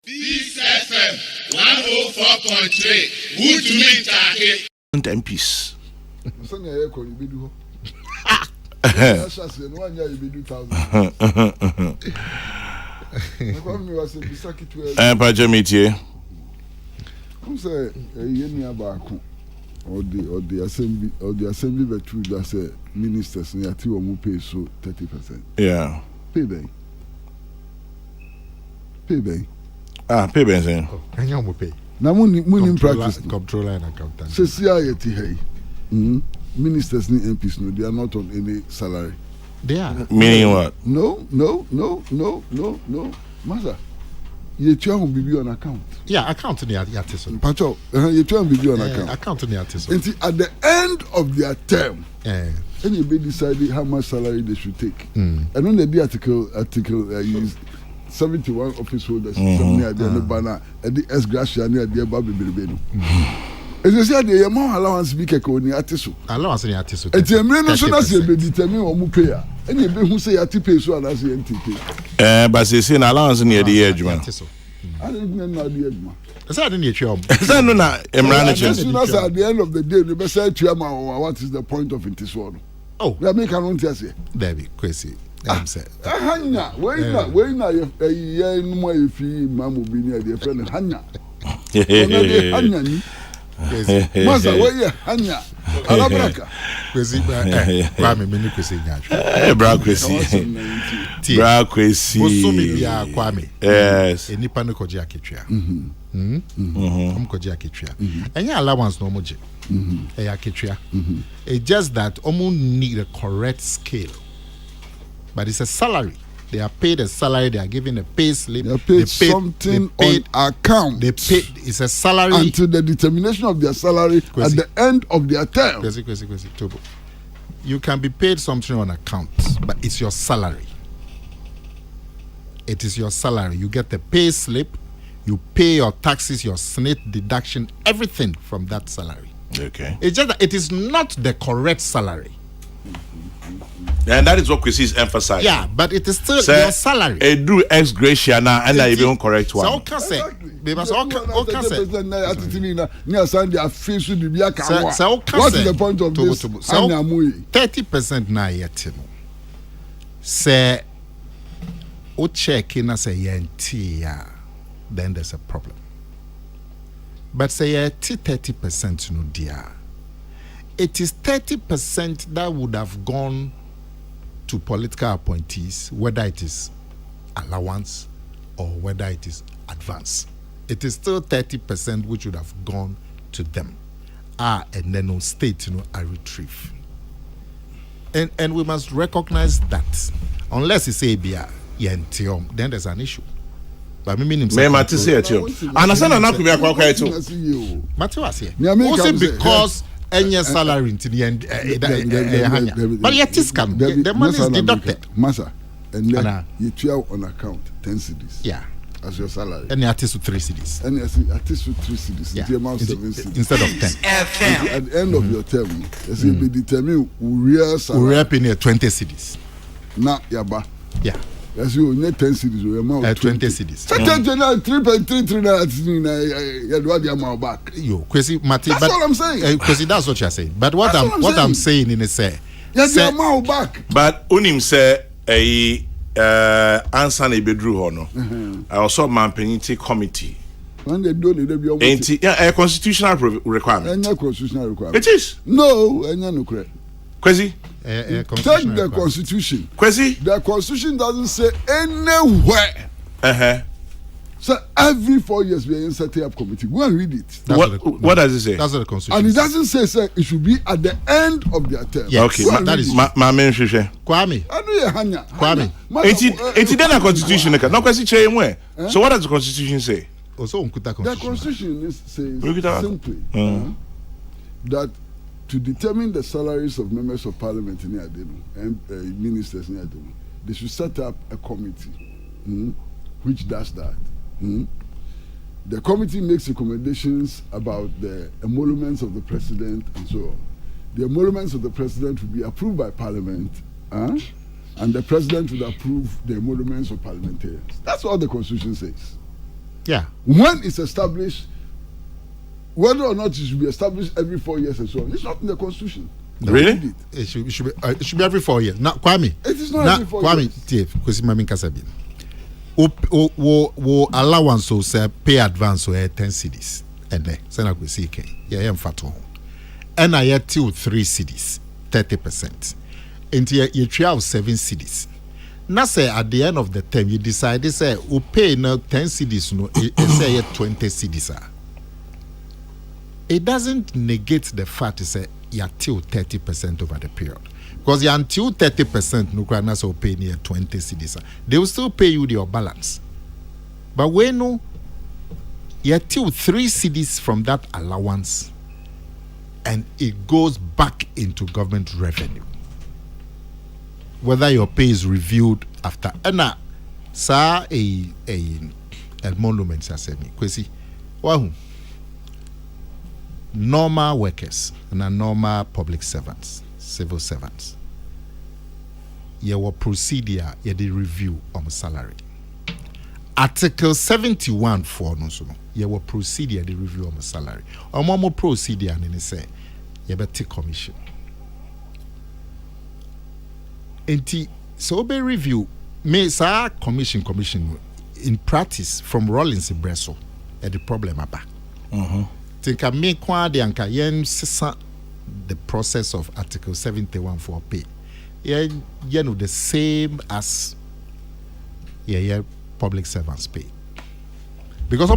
Peace FM 104.3. Good to meet you. MPs. Or the assembly veteran that say ministers and yati omu pay so 30%. Yeah. Pay bay. Pay bay. And you pay. Now money practice. Controller and accountant. Say CIT hey. Ministers and MPs no, they are not on any salary. They are. Meaning what? No. Master. You will be on account. Yeah, account in the artist. Pacho, you will be on account. Account in the artist. And at the end of their term, any be decided how much salary they should take. And on the article is 71 office holders near the banner at the S Gracia near the Baby Bilbeno. As I said, the amount allowance be on the artist. Allowance in the artist. It's a minute so that's a determine or Mupea. And you who say at pay so as the NTP. But they say allowance near the edge, man. I didn't know the edge, man. Is that in your job? Is that not as soon as at the end of the day, the best say to what is the point of it this one? Oh, we are making an say. Debbie, Kwesi. I'm saying. Hanya, when I a year no more if you mamu be near the friend Hanya. Hanya. Masa where Hanya. Alabraka. Kwesi, Kwame mini Kwesi nyacho. Bra Kwesi. Bra Kwesi. Bosumi bia Kwame. Yes. Enipa no koje aketwa. Koje aketwa. Enya allowance no moje. Aketwa. It's just that omu need a correct scale. But it's a salary. They are paid a salary. They are given a pay slip. They are paid something on account. They paid. It's a salary until the determination of their salary at the end of their term. Kwesi, Tobo. You can be paid something on account, but it's your salary. It is your salary. You get the pay slip. You pay your taxes, your SNIT deduction, everything from that salary. Okay. It's just that it is not the correct salary. And that is what Kwesi is emphasizing. Yeah, but it is still your salary. A do ex gratia now, and I even correct one. So, okay, say, because what is the point of this? 30% now yet. Say, o check in as a yentia, then there's a problem. But say 30% no dear. It is 30% that would have gone to political appointees, whether it is allowance or whether it is advance. It is still 30% which would have gone to them. And then on state, a retrieve. And we must recognize that unless it's ABR, then there's an issue. But me mean because any salary into the end, but yet is come. The money is deducted. Massa, and then you 12 on account 10 cedis. Yeah, as your salary. And you artist with 3 cedis. And artist with 3 cedis. Yeah. The amount 7 cedis instead of 10. At the end of your term, as you be determined real salary. We are paying 20 cedis. Now, yaba. Yeah. As you need 10 cities, we amount 20 cities. 3.33 back. Yo, Kwesi, Mati, that's what I'm saying. Kwesi, that's what you're saying. But what I'm saying in a say, the amount back. But unim say answer na bedru ho no. I also man penalty committee. When they do it, they be almost. A constitutional requirement. Any constitutional requirement. It is. No, any no correct. Kwesi. Take the constitution. Kwesi. The constitution doesn't say anywhere. So every 4 years we are setting up committee. Go and read it. What does it say? That's what the constitution. And it doesn't say it should be at the end of their term. Yes. Okay, that is my main issue. Kwame. It's then a constitution. No Kwesi change where. So what does the constitution say? The constitution says simply that to determine the salaries of members of parliament in Adeno and ministers in Adeno, they should set up a committee which does that. The committee makes recommendations about the emoluments of the president and so on. The emoluments of the president will be approved by parliament, and the president will approve the emoluments of parliamentarians. That's what the constitution says. Yeah. When it's established, whether or not it should be established every 4 years and so on, it's not in the constitution. Really? It should be every 4 years. Now, Kwame. It is not every 4 years. Kwame, Kwesi Pratt. Wo allowance so say pay advance so 10 cedis. And then send up with CK. Yeah, I'm fat home. And I had till 3 cedis, 30%. And you try 7 cedis. Now say at the end of the term you decide say we pay now 10 cedis no say 20 cedis. It doesn't negate the fact say you're till 30% over the period. Because you're until 30% no can also pay near 20 cedis. They will still pay you your balance. But when no you're till 3 cedis from that allowance and it goes back into government revenue. Whether your pay is reviewed after sa a monument sasemi Kwesi wahu normal workers and normal public servants, civil servants, your procedure the review on salary. Article 71 for no so your procedure the review on salary. Or more procedure and say you better take commission. Enti so be review me sa commission in practice from Rollins Bresso at the problem aba. Think I make kwa de anka yen sisa the process of Article 71 for pay. Yeah, you know the same as public servants pay. Because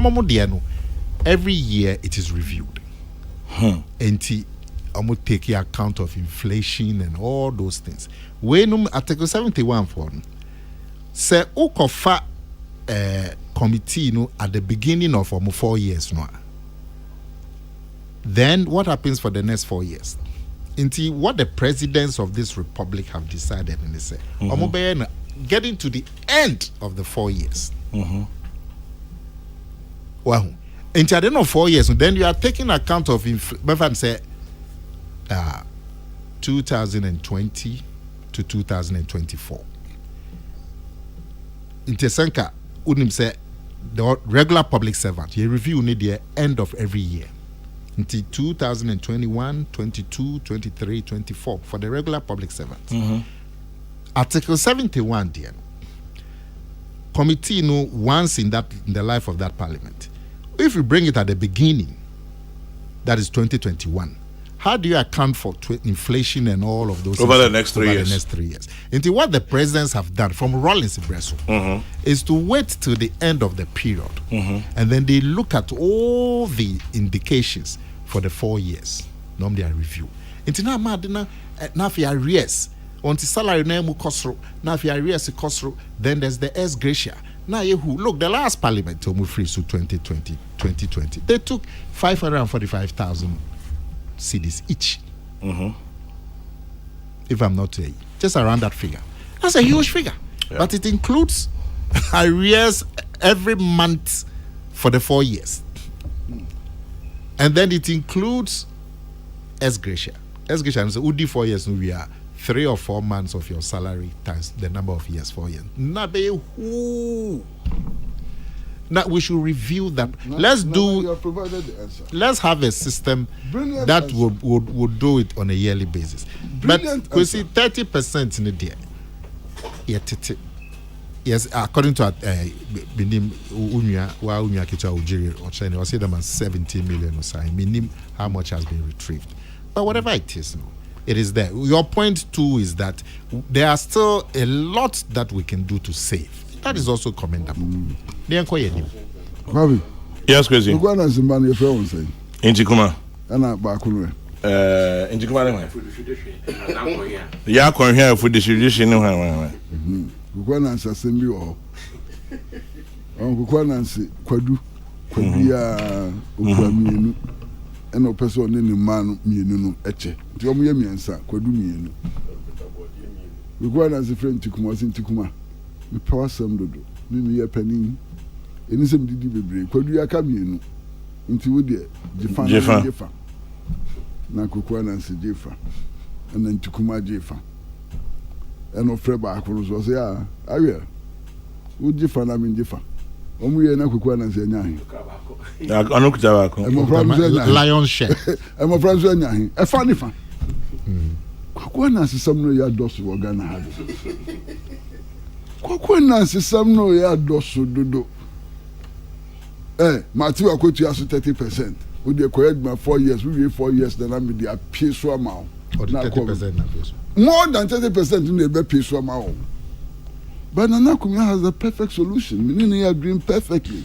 every year it is reviewed. Enti I'm take account of inflation and all those things. When Article 71 for say ukofa committee at the beginning of 4 years no. Then what happens for the next 4 years? Into what the presidents of this republic have decided and they say getting to the end of the 4 years. Well, into the end of 4 years, then you are taking account of inflation. Say 2020 to 2024. In Tesenka, Unim say the regular public servant, you review need the end of every year. Until 2021, 22, 23, 24 for the regular public servant. Article 71, dear. Committee once in the life of that parliament. If you bring it at the beginning, that is 2021. How do you account for inflation and all of those over things the next 3 years? The next 3 years. Into what the presidents have done from Rollins Bresso is to wait till the end of the period, and then they look at all the indications for the 4 years. Normally, I review. Into now, madina now if you arrears, onto salary name kosro. Now if you arrears kosro, then there's the S gratia. Now you look the last parliament to move free to 2020, they took 545,000. CDs each. If I'm not just around that figure. That's a huge figure. Yeah. But it includes arrears every month for the 4 years. And then it includes S gratia. S gratia is Udi 4 years, we are 3 or 4 months of your salary times the number of years, 4 years. Now we should review that. Let's have a system that would do it on a yearly basis. Brilliant, but we see 30% in the year. Yes, according to Binim Unya Kicha Ujiri or China, I say them as 17 million or so. Minim how much has been retrieved. But whatever it is, it is there. Your point too is that there are still a lot that we can do to save. That is also commendable. Bobby. Yes, Kwesi. Kweku Ananse man your friend say. Injikuma. Ana ba kunwe. Injikuma ne. Ya kon here for distribution ne hwan. Kweku Ananse asem bi o. Kweku Ananse kwadu ya okwa mienu. Ena opeso ne ne man mienu no eche. Nti omo ye miensa kwadu mienu. Kweku Ananse friend tikuma sintikuma. Me power sam dodo ni ye panin eni sem didi bebre kwadu ya ka mienu nti wo de jefa na Kweku Ananse jefa na ntikuma jefa eno frɛ ba akoro so say awe wo jefa na me jefa Omu ye na Kweku Ananse nyahin. Anu kutabako. Lion's share. Emo franzo nyahin. E fa ni fa. Kweku Ananse sam no ya doso wo Ghana ha. Kweku Ananse sam no ya doso dodo. Matthew Akwetu aso 30%. We dey correct my 4 years, we wait 4 years then I be dey pay so amount. Or 30% na pay so. More than 30% in the pay so amount. But Nana Kumia has the perfect solution. Meaning they are doing perfectly.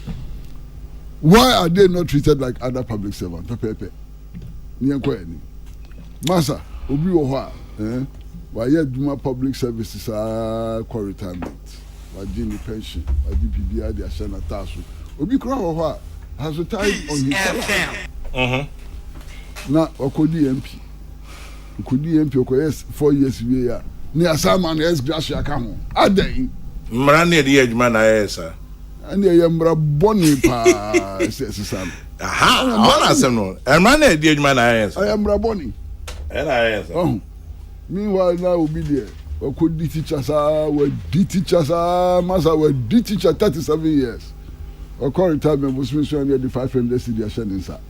Why are they not treated like other public servants? Pepe. Masa, obi oha, why you do my public services for retirement? Why do you pension? Why do you PBI the Ashana Tasu? Obi kura oha has retired on his salary. Na okodi MP. Okodi MP okoyes 4 years we ya. Ni asama na gracia ka ho. Adan. Mra na de adwuma na yesa. Ani ye mra boni pa sesam. Aha, ona asem no. Mra na de adwuma na yesa. I am mra boni. Na yesa. Oh. Meanwhile now obi there. Okodi teachers we di teachers masa we di teacher 37 years. According to me, Muslims are the 500 cedi inside.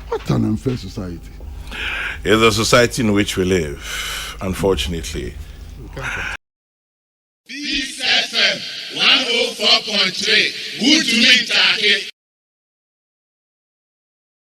What an unfair society. It's a society in which we live, unfortunately. Peace FM 104.3. Good to meet you.